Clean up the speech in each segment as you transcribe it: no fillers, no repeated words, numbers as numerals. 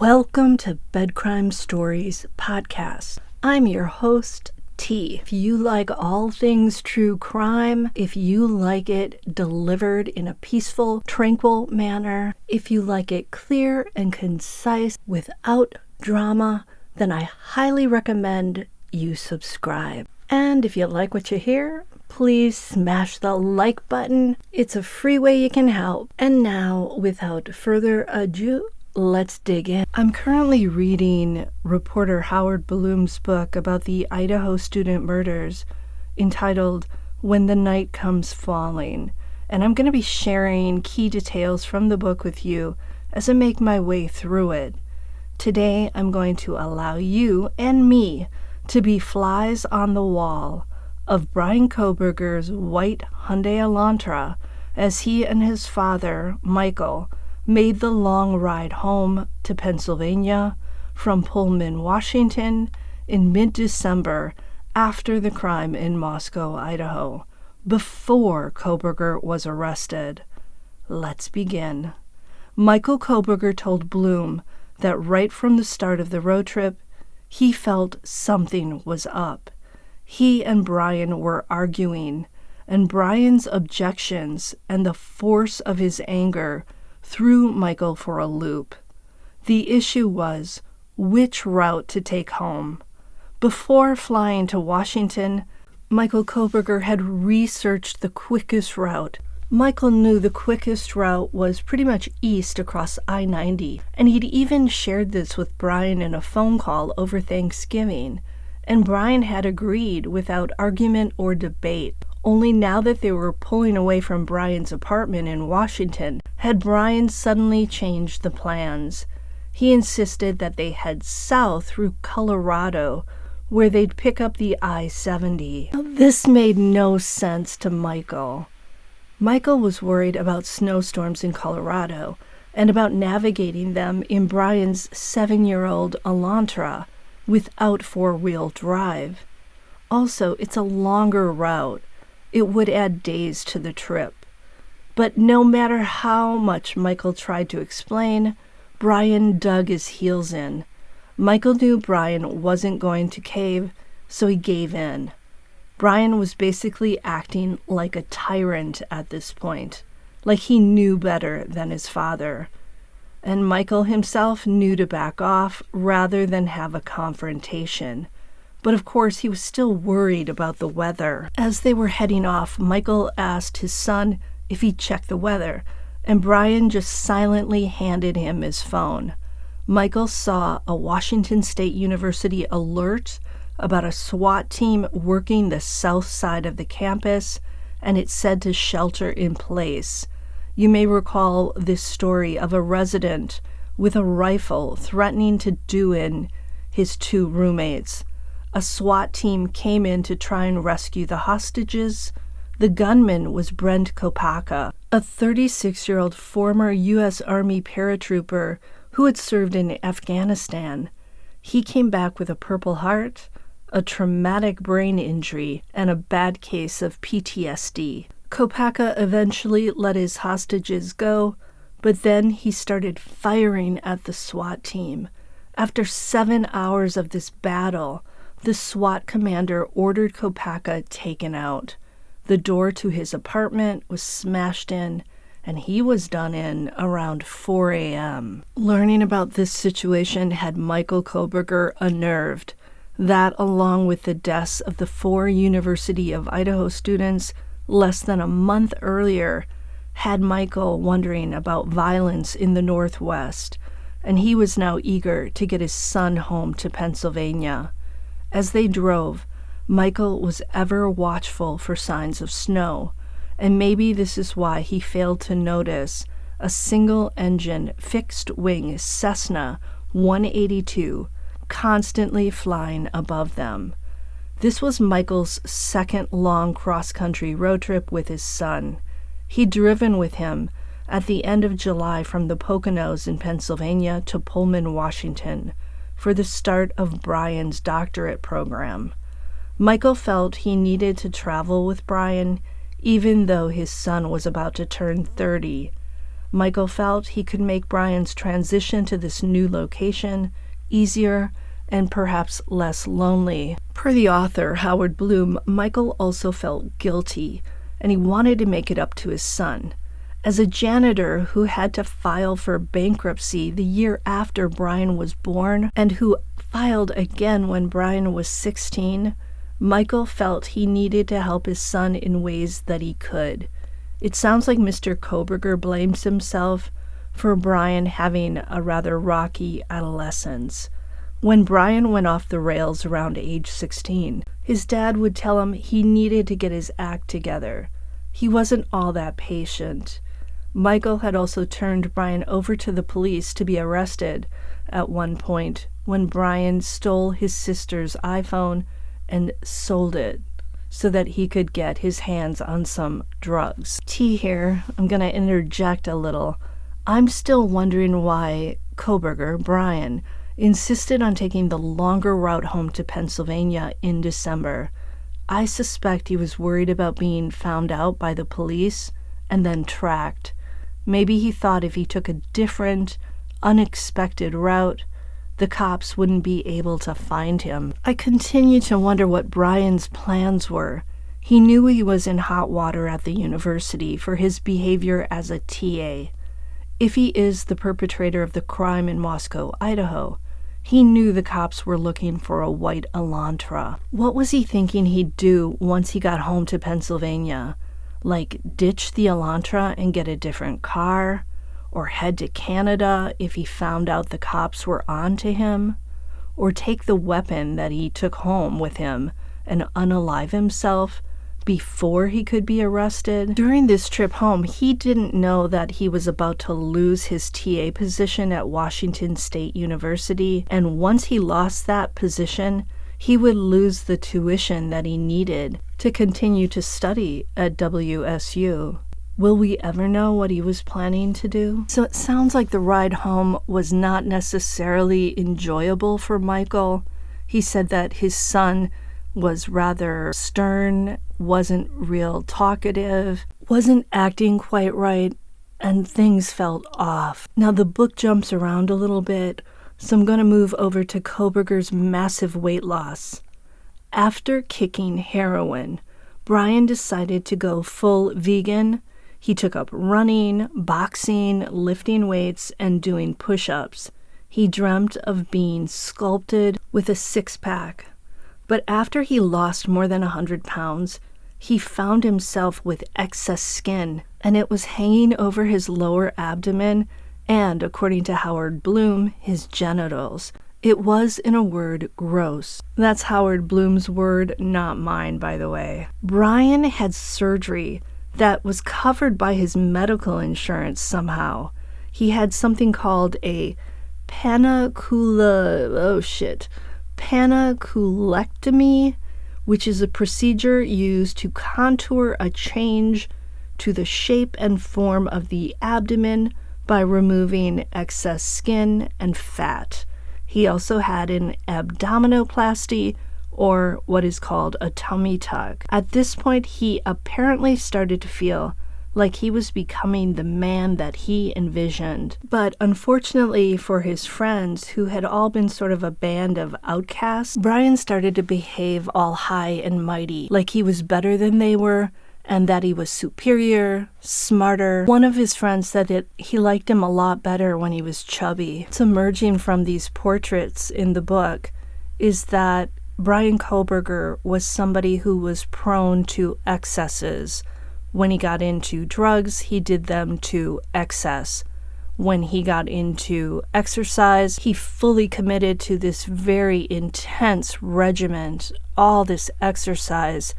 Welcome to Bed Crime Stories podcast. I'm your host, T. If you like all things true crime, if you like it delivered in a peaceful, tranquil manner, if you like it clear and concise without drama, then I highly recommend you subscribe. And if you like what you hear, please smash the like button. It's a free way you can help. And now, without further ado, let's dig in. I'm currently reading reporter Howard Blum's book about the Idaho student murders entitled When the Night Comes Falling, and I'm going to be sharing key details from the book with you as I make my way through it. Today, I'm going to allow you and me to be flies on the wall of Bryan Kohberger's white Hyundai Elantra as he and his father, Michael, made the long ride home to Pennsylvania from Pullman, Washington in mid-December after the crime in Moscow, Idaho, before Kohberger was arrested. Let's begin. Michael Kohberger told Blum that right from the start of the road trip, he felt something was up. He and Bryan were arguing, and Bryan's objections and the force of his anger threw Michael for a loop. The issue was which route to take home. Before flying to Washington, Michael Kohberger had researched the quickest route. Michael knew the quickest route was pretty much east across I-90, and he'd even shared this with Bryan in a phone call over Thanksgiving, and Bryan had agreed without argument or debate. Only now that they were pulling away from Bryan's apartment in Washington, had Bryan suddenly changed the plans. He insisted that they head south through Colorado, where they'd pick up the I-70. This made no sense to Michael. Michael was worried about snowstorms in Colorado and about navigating them in Bryan's 7-year-old Elantra without four-wheel drive. Also, it's a longer route. It would add days to the trip. But no matter how much Michael tried to explain, Bryan dug his heels in. Michael knew Bryan wasn't going to cave, so he gave in. Bryan was basically acting like a tyrant at this point, like he knew better than his father. And Michael himself knew to back off rather than have a confrontation. But of course, he was still worried about the weather. As they were heading off, Michael asked his son if he'd check the weather, and Bryan just silently handed him his phone. Michael saw a Washington State University alert about a SWAT team working the south side of the campus, and it said to shelter in place. You may recall this story of a resident with a rifle threatening to do in his 2 roommates. A SWAT team came in to try and rescue the hostages. The gunman was Brent Kopaka, a 36-year-old former U.S. Army paratrooper who had served in Afghanistan. He came back with a Purple Heart, a traumatic brain injury, and a bad case of PTSD. Kopaka eventually let his hostages go, but then he started firing at the SWAT team. After 7 hours of this battle, the SWAT commander ordered Kopaka taken out. The door to his apartment was smashed in, and he was done in around 4 a.m. Learning about this situation had Michael Kohberger unnerved. That, along with the deaths of the 4 University of Idaho students less than a month earlier, had Michael wondering about violence in the Northwest, and he was now eager to get his son home to Pennsylvania. As they drove, Michael was ever watchful for signs of snow, and maybe this is why he failed to notice a single-engine, fixed-wing Cessna 182 constantly flying above them. This was Michael's second long cross-country road trip with his son. He'd driven with him at the end of July from the Poconos in Pennsylvania to Pullman, Washington, for the start of Bryan's doctorate program. Michael felt he needed to travel with Bryan, even though his son was about to turn 30. Michael felt he could make Bryan's transition to this new location easier and perhaps less lonely. Per the author, Howard Blum, Michael also felt guilty, and he wanted to make it up to his son. As a janitor who had to file for bankruptcy the year after Bryan was born, and who filed again when Bryan was 16, Michael felt he needed to help his son in ways that he could. It sounds like Mr. Kohberger blames himself for Bryan having a rather rocky adolescence. When Bryan went off the rails around age 16, his dad would tell him he needed to get his act together. He wasn't all that patient. Michael had also turned Bryan over to the police to be arrested at one point when Bryan stole his sister's iPhone and sold it so that he could get his hands on some drugs. T here, I'm going to interject a little. I'm still wondering why Kohberger, Bryan, insisted on taking the longer route home to Pennsylvania in December. I suspect he was worried about being found out by the police and then tracked. Maybe he thought if he took a different, unexpected route, the cops wouldn't be able to find him. I continue to wonder what Bryan's plans were. He knew he was in hot water at the university for his behavior as a TA. If he is the perpetrator of the crime in Moscow, Idaho, he knew the cops were looking for a white Elantra. What was he thinking he'd do once he got home to Pennsylvania? Like ditch the Elantra and get a different car? Or head to Canada if he found out the cops were on to him? Or take the weapon that he took home with him and unalive himself before he could be arrested? During this trip home, he didn't know that he was about to lose his TA position at Washington State University, and once he lost that position, he would lose the tuition that he needed to continue to study at WSU. Will we ever know what he was planning to do? So it sounds like the ride home was not necessarily enjoyable for Michael. He said that his son was rather stern, wasn't real talkative, wasn't acting quite right, and things felt off. Now the book jumps around a little bit, so I'm going to move over to Kohberger's massive weight loss. After kicking heroin, Bryan decided to go full vegan. He took up running, boxing, lifting weights, and doing push-ups. He dreamt of being sculpted with a six-pack. But after he lost more than 100 pounds, he found himself with excess skin, and it was hanging over his lower abdomen and, according to Howard Blum, his genitals. It was, in a word, gross. That's Howard Blum's word, not mine, by the way. Bryan had surgery that was covered by his medical insurance somehow. He had something called a panaculectomy, which is a procedure used to contour a change to the shape and form of the abdomen by removing excess skin and fat. He also had an abdominoplasty, or what is called a tummy tuck. At this point, he apparently started to feel like he was becoming the man that he envisioned. But unfortunately for his friends, who had all been sort of a band of outcasts, Bryan started to behave all high and mighty, like he was better than they were, and that he was superior, smarter. One of his friends said that he liked him a lot better when he was chubby. What's emerging from these portraits in the book is that Bryan Kohberger was somebody who was prone to excesses. When he got into drugs, he did them to excess. When he got into exercise, he fully committed to this very intense regimen, all this exercise,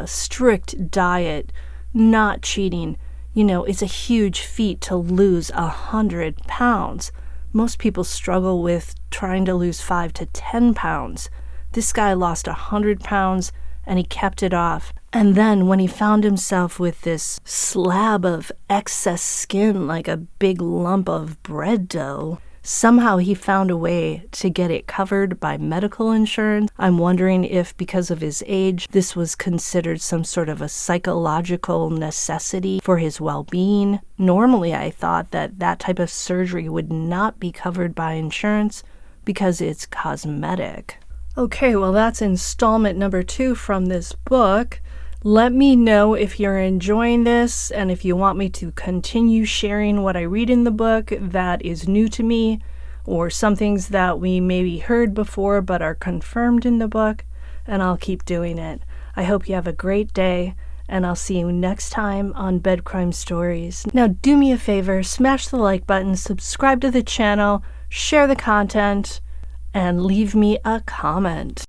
strict diet, not cheating. You know, it's a huge feat to lose 100 pounds. Most people struggle with trying to lose 5 to 10 pounds. This guy lost 100 pounds and he kept it off. And then when he found himself with this slab of excess skin like a big lump of bread dough, Somehow he found a way to get it covered by medical insurance. I'm wondering if, because of his age, this was considered some sort of a psychological necessity for his well-being. Normally, I thought that that type of surgery would not be covered by insurance because it's cosmetic. Okay, well, that's installment number 2 from this book. Let me know if you're enjoying this and if you want me to continue sharing what I read in the book that is new to me, or some things that we maybe heard before but are confirmed in the book, and I'll keep doing it. I hope you have a great day, and I'll see you next time on Bed Crime Stories. Now do me a favor, smash the like button, subscribe to the channel, share the content, and leave me a comment.